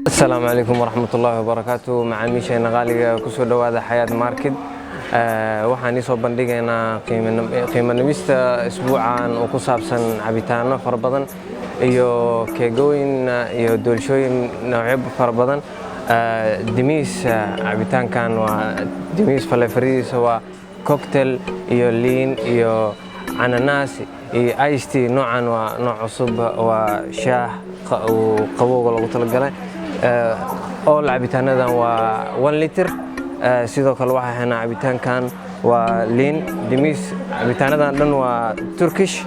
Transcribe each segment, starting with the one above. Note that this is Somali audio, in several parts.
السلام عليكم ورحمة الله وبركاته. معاميشينا غالية كسو دوادا حياة ماركت waxaan soo bandhigaynaa qiimo dhimista isbuucan oo ku saabsan cabitaano fara badan iyo keegooyin iyo doolshooyin noocyo fara badan. Dimiis cabitaankan waa dimiis faleefariisa waa cocktail iyo liin iyo ananas iyo iced tea. noocan waa nooc cusub, waa shaah qabowga lagu talagalay. all cabitaanadan waa 1 liter. sidoo kale waxaa haynaa cabitaankan waa liin dimiis. cabitaanadan dhan waa Turkish.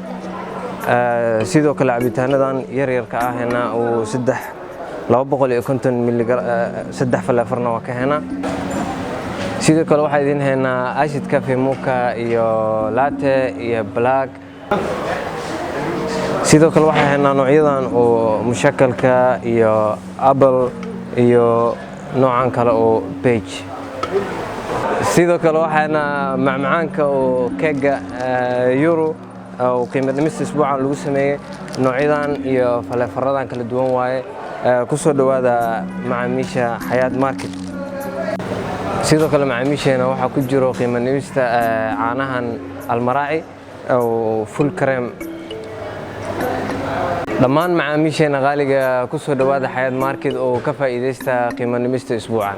sidoo kale cabitaanadan yaryarka ah haynaa oo 250 mg saddex faleefarna waa ka haynaa. sidoo kale waxaa idin haynaa acid cafe mocha iyo latte iyo black. sidoo kale waxaa haynaa noocyadan oo mushakalka iyo apple iyo noocan kale oo beige. sidoo kale waxaana macmacaanka oo keega euro oo qiimo dhimista isbuucan lagu sameeyay. noocyadan iyo faleefaradan kala duwan waaye. ku soo dhawaada macaamiisha Xayaat Market. sidoo kale macaamiisheena waxaa ku jiro qiimo dhimista caanahan almaraaci oo full cream. dhammaan macaamiisheena qaaliga ku soo dhawaada Xayaat Market oo ka faa'iideysta qiimo dhimista isbuucan.